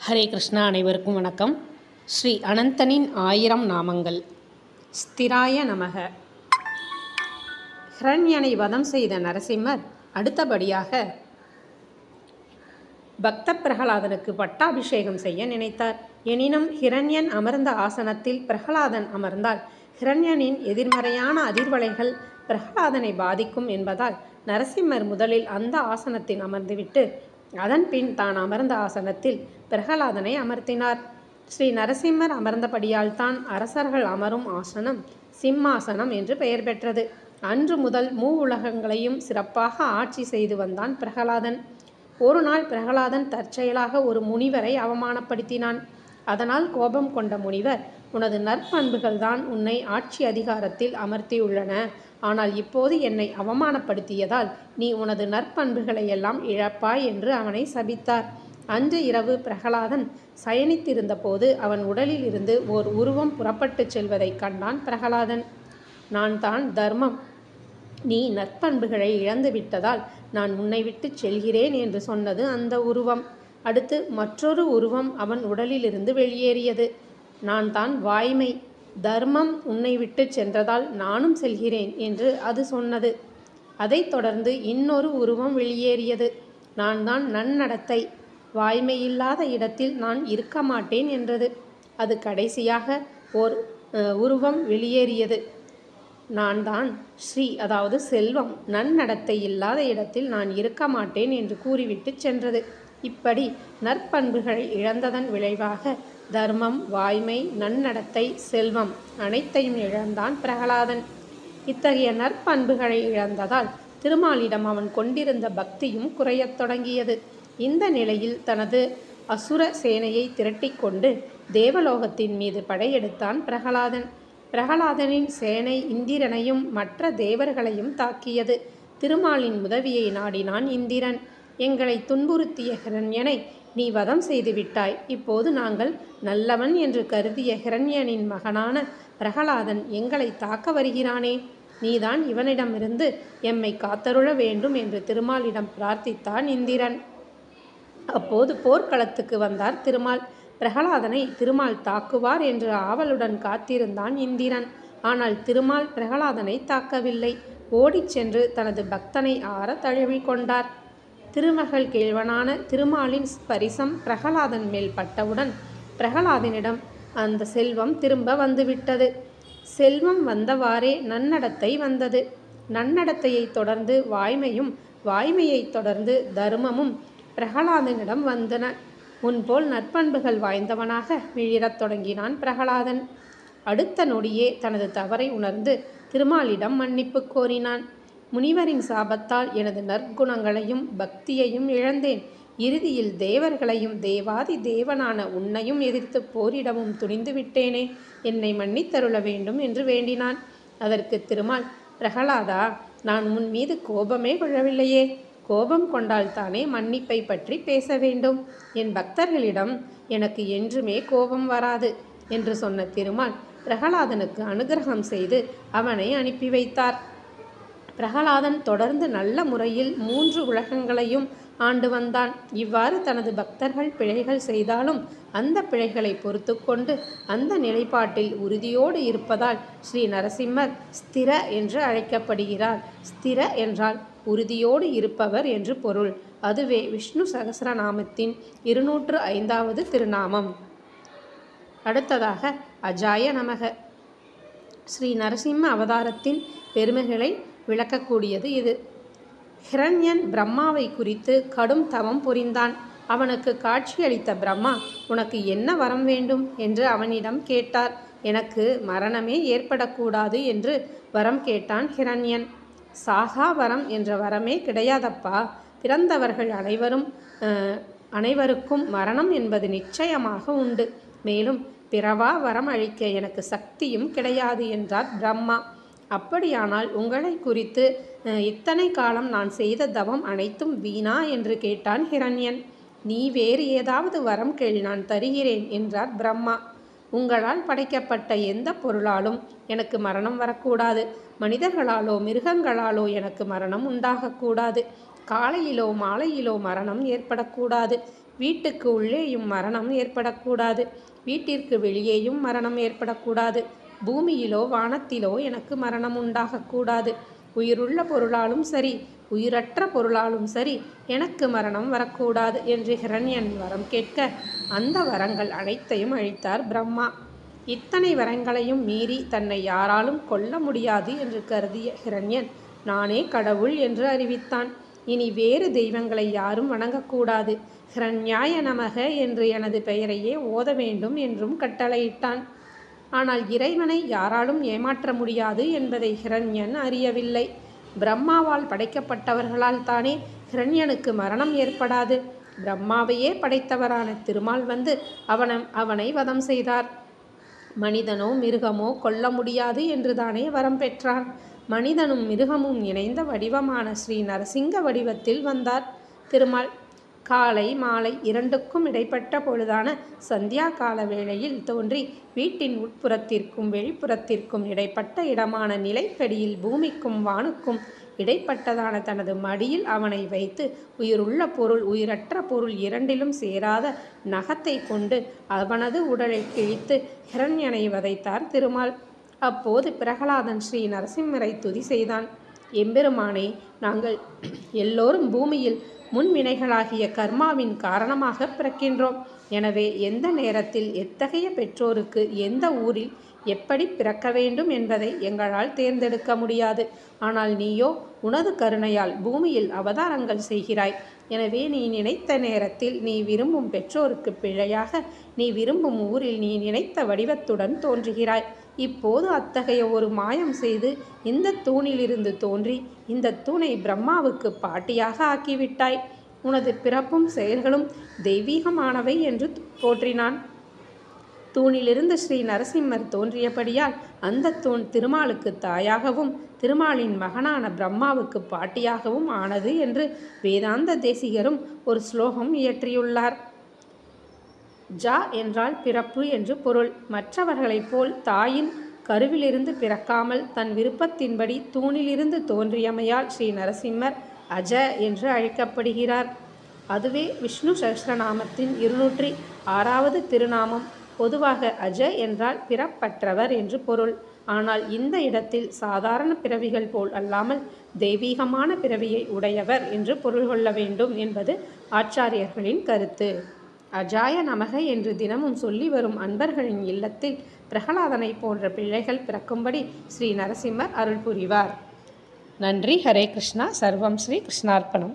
ஹரே கிருஷ்ணா. அனைவருக்கும் வணக்கம். ஸ்ரீ அனந்தனின் 1000 நாமங்கள். ஸ்திராய நமக. ஹிரண்யனை வதம் செய்த நரசிம்மர் அடுத்தபடியாக பக்த பிரகலாதனுக்கு பட்டாபிஷேகம் செய்ய நினைத்தார். எனினும் ஹிரண்யன் அமர்ந்த ஆசனத்தில் பிரகலாதன் அமர்ந்தால் ஹிரண்யனின் எதிர்மறையான அதிர்வலைகள் பிரகலாதனை பாதிக்கும் என்பதால் நரசிம்மர் முதலில் அந்த ஆசனத்தில் அமர்ந்துவிட்டு அதன் பின் தான் அமர்ந்த ஆசனத்தில் பிரகலாதனை அமர்த்தினார். ஸ்ரீ நரசிம்மர் அமர்ந்தபடியால் தான் அரசர்கள் அமரும் ஆசனம் சிம்மாசனம் என்று பெயர் பெற்றது. அன்று முதல் உலகங்களையும் சிறப்பாக ஆட்சி செய்து வந்தான் பிரகலாதன். ஒரு நாள் பிரகலாதன் தற்செயலாக ஒரு முனிவரை அவமானப்படுத்தினான். அதனால் கோபம் கொண்ட முனிவர், உனது நற்பண்புகள் தான் உன்னை ஆட்சி அதிகாரத்தில் அமர்த்தியுள்ளன. ஆனால் இப்போது என்னை அவமானப்படுத்தியதால் நீ உனது நற்பண்புகளை எல்லாம் இழப்பாய் என்று அவனை சபித்தார். அன்று இரவு பிரகலாதன் சயனித்திருந்த போது அவன் உடலில் இருந்து ஓர் உருவம் புறப்பட்டு செல்வதைக் கண்டான் பிரகலாதன். நான் தான் தர்மம். நீ நற்பண்புகளை இழந்து விட்டதால் நான் உன்னை விட்டு செல்கிறேன் என்று சொன்னது அந்த உருவம். அடுத்து மற்றொரு உருவம் அவன் உடலிலிருந்து வெளியேறியது. நான் தான் வாய்மை. தர்மம் உன்னை விட்டு சென்றதால் நானும் செல்கிறேன் என்று அது சொன்னது. அதைத் தொடர்ந்து இன்னொரு உருவம் வெளியேறியது. நான் தான் நன்னடத்தை. வாய்மையில்லாத இடத்தில் நான் இருக்க மாட்டேன் என்றது. அது கடைசியாக ஓர் உருவம் வெளியேறியது. நான் தான் ஸ்ரீ, அதாவது செல்வம். நன்னடத்தை இல்லாத இடத்தில் நான் இருக்க மாட்டேன் என்று கூறிவிட்டு சென்றது. இப்படி நற்பண்புகளை இழந்ததன் விளைவாக தர்மம், வாய்மை, நன்னடத்தை, செல்வம் அனைத்தையும் இழந்தான் பிரகலாதன். இத்தகைய நற்பண்புகளை இழந்ததால் திருமாலிடம் அவன் கொண்டிருந்த பக்தியும் குறையத் தொடங்கியது. இந்த நிலையில் தனது அசுர சேனையை திரட்டிக்கொண்டு தேவலோகத்தின் மீது படையெடுத்தான் பிரகலாதன். பிரகலாதனின் சேனை இந்திரனையும் மற்ற தேவர்களையும் தாக்கியது. திருமாலின் உதவியை நாடினான் இந்திரன். எங்களை துன்புறுத்திய ஹிரண்யனை நீ வதம் செய்து விட்டாய். இப்போது நாங்கள் நல்லவன் என்று கருதிய ஹிரண்யனின் மகனான பிரகலாதன் எங்களை தாக்க வருகிறானே. நீதான் இவனிடமிருந்து எம்மை காத்தருள வேண்டும் என்று திருமாலிடம் பிரார்த்தித்தான் இந்திரன். அப்போது போர்க்களத்துக்கு வந்தார் திருமால். பிரகலாதனை திருமால் தாக்குவார் என்று ஆவலுடன் காத்திருந்தான் இந்திரன். ஆனால் திருமால் பிரகலாதனை தாக்கவில்லை. ஓடிச் சென்று தனது பக்தனை ஆற தழுவி கொண்டார். திருமகள் கேள்வனான திருமாலின் ஸ்பரிசம் பிரகலாதன் மேல் பட்டவுடன் பிரகலாதனிடம் அந்த செல்வம் திரும்ப வந்துவிட்டது. செல்வம் வந்தவாறே நன்னடத்தை வந்தது. நன்னடத்தையை தொடர்ந்து வாய்மையும், வாய்மையை தொடர்ந்து தர்மமும் பிரகலாதனிடம் வந்தன. முன்போல் நற்பண்புகள் வாய்ந்தவனாக விழிரத் தொடங்கினான் பிரகலாதன். அடுத்த நொடியே தனது தவறை உணர்ந்து திருமாலிடம் மன்னிப்பு கோரினான். முனிவரின் சாபத்தால் எனது நற்குணங்களையும் பக்தியையும் இழந்தேன். இறுதியில் தேவர்களையும் தேவாதி தேவனான உன்னையும் எதிர்த்து போரிடவும் துணிந்து விட்டேனே. என்னை மன்னித்தருள வேண்டும் என்று வேண்டினான். அதற்கு திருமால், பிரகலாதா, நான் உன் மீது கோபமே கொள்ளவில்லையே. கோபம் கொண்டால் தானே மன்னிப்பை பற்றி பேச வேண்டும். என் பக்தர்களிடம் எனக்கு என்றுமே கோபம் வராது என்று சொன்ன திருமால் பிரகலாதனுக்கு அனுகிரகம் செய்து அவனை அனுப்பி வைத்தார். பிரகலாதன் தொடர்ந்து நல்ல முறையில் 3 உலகங்களையும் ஆண்டு வந்தான். இவ்வாறு தனது பக்தர்கள் பிழைகள் செய்தாலும் அந்த பிழைகளை பொறுத்து கொண்டு அந்த நிலைப்பாட்டில் உறுதியோடு இருப்பதால் ஸ்ரீ நரசிம்மர் ஸ்திர என்று அழைக்கப்படுகிறார். ஸ்திர என்றால் உறுதியோடு இருப்பவர் என்று பொருள். அதுவே விஷ்ணு சகஸ்ரநாமத்தின் 205வது திருநாமம். அடுத்ததாக அஜாய நமக. ஸ்ரீ நரசிம்ம அவதாரத்தின் பெருமைகளை விளக்கக்கூடியது இது. ஹிரண்யன் பிரம்மாவை குறித்து கடும் தவம் புரிந்தான். அவனுக்கு காட்சியளித்த பிரம்மா, உனக்கு என்ன வரம் வேண்டும் என்று அவனிடம் கேட்டார். எனக்கு மரணமே ஏற்படக்கூடாது என்று வரம் கேட்டான் ஹிரண்யன். சாகா வரம் என்ற வரமே கிடையாதப்பா. பிறந்தவர்கள் அனைவருக்கும் மரணம் என்பது நிச்சயமாக உண்டு. மேலும் பிறவா வரம் அளிக்க எனக்கு சக்தியும் கிடையாது என்றார் பிரம்மா. அப்படியானால் உங்களை குறித்து இத்தனை காலம் நான் செய்த தவம் அனைத்தும் வீணா என்று கேட்டான் ஹிரண்யன். நீ வேறு ஏதாவது வரம் கேள், நான் தருகிறேன் என்றார் பிரம்மா. உங்களால் படைக்கப்பட்ட எந்த பொருளாலும் எனக்கு மரணம் வரக்கூடாது. மனிதர்களாலோ மிருகங்களாலோ எனக்கு மரணம் உண்டாகக்கூடாது. காலையிலோ மாலையிலோ மரணம் ஏற்படக்கூடாது. வீட்டுக்கு உள்ளேயும் மரணம் ஏற்படக்கூடாது, வீட்டிற்கு வெளியேயும் மரணம் ஏற்படக்கூடாது, பூமியிலோ வானத்திலோ எனக்கு மரணம் உண்டாகக்கூடாது. உயிருள்ள பொருளாலும் சரி, உயிரற்ற பொருளாலும் சரி, எனக்கு மரணம் வரக்கூடாது என்று ஹிரண்யன் வரம் கேட்க அந்த வரங்கள் அனைத்தையும் அளித்தார் பிரம்மா. இத்தனை வரங்களையும் மீறி தன்னை யாராலும் கொல்ல முடியாது என்று கருதிய ஹிரண்யன் நானே கடவுள் என்று அறிவித்தான். இனி வேறு தெய்வங்களை யாரும் வணங்கக்கூடாது, ஹிரண்யாய நமக என்று எனது பெயரையே ஓத வேண்டும் என்றும் கட்டளையிட்டான். ஆனால் இறைவனை யாராலும் ஏமாற்ற முடியாது என்பதை ஹிரண்யன் அறியவில்லை. பிரம்மாவால் படைக்கப்பட்டவர்களால் தானே ஹிரண்யனுக்கு மரணம் ஏற்படாது. பிரம்மாவையே படைத்தவரான திருமால் வந்து அவனை வதம் செய்தார். மனிதனோ மிருகமோ கொல்ல முடியாது என்று தானே வரம் பெற்றான். மனிதனும் மிருகமும் இணைந்த வடிவமான ஸ்ரீ நரசிங்க வடிவத்தில் வந்தார் திருமால். காலை மாலை இரண்டுக்கும் இடைப்பட்ட பொழுதான சந்தியா கால வேளையில் தோன்றி வீட்டின் உட்புறத்திற்கும் வெளிப்புறத்திற்கும் இடைப்பட்ட இடமான நிலைப்படியில் பூமிக்கும் வானுக்கும் இடைப்பட்டதான தனது மடியில் அவனை வைத்து உயிருள்ள பொருள் உயிரற்ற பொருள் இரண்டிலும் சேராத நகத்தை கொண்டு அவனது உடலை கிழித்து ஹிரண்யனை வதைத்தார் திருமால். அப்போது பிரகலாதன் ஸ்ரீ நரசிம்மரை துதி செய்தான். எம்பெருமானே, நாங்கள் எல்லோரும் பூமியில் முன்வினைகளாகிய கர்மாவின் காரணமாக பிறக்கின்றோம். எனவே எந்த நேரத்தில் எத்தகைய பெற்றோருக்கு எந்த ஊரில் எப்படி பிறக்க வேண்டும் என்பதை எங்களால் தேர்ந்தெடுக்க முடியாது. ஆனால் நீயோ உனது கருணையால் பூமியில் அவதாரங்கள் செய்கிறாய். எனவே நீ நினைத்த நேரத்தில் நீ விரும்பும் பெற்றோருக்கு பிழையாக நீ விரும்பும் ஊரில் நீ நினைத்த வடிவத்துடன் தோன்றுகிறாய். இப்போது அத்தகைய ஒரு மாயம் செய்து இந்த தூணிலிருந்து தோன்றி இந்த தூணை பிரம்மாவுக்கு பாட்டியாக ஆக்கிவிட்டாய். உனது பிறப்பும் செயல்களும் தெய்வீகமானவை என்று போற்றினான். தூணிலிருந்து ஸ்ரீ நரசிம்மர் தோன்றியபடியால் அந்த தூண் திருமாலுக்கு தாயாகவும் திருமாலின் மகனான பிரம்மாவுக்கு பாட்டியாகவும் ஆனது என்று வேதாந்த தேசிகரும் ஒரு ஸ்லோகம் இயற்றியுள்ளார். ஜா என்றால் பிறப்பு என்று பொருள். மற்றவர்களைப் போல் தாயின் கருவிலிருந்து பிறக்காமல் தன் விருப்பத்தின்படி தூணிலிருந்து தோன்றியமையால் ஸ்ரீ நரசிம்மர் அஜ என்று அழைக்கப்படுகிறார். அதுவே விஷ்ணு சஹஸ்ரநாமத்தின் 206வது திருநாமம். பொதுவாக அஜ என்றால் பிறப்பற்றவர் என்று பொருள். ஆனால் இந்த இடத்தில் சாதாரண பிறவிகள் போல் அல்லாமல் தெய்வீகமான பிறவியை உடையவர் என்று பொருள் கொள்ள வேண்டும் என்பது ஆச்சாரியர்களின் கருத்து. அஜாய நமக என்று தினமும் சொல்லி வரும் அன்பர்களின் இல்லத்தில் பிரகலாதனை போன்ற பிள்ளைகள் பிறக்கும்படி ஸ்ரீ நரசிம்மர் அருள் புரிவார். நன்றி. ஹரே கிருஷ்ணா. சர்வம் ஸ்ரீ கிருஷ்ணார்ப்பணம்.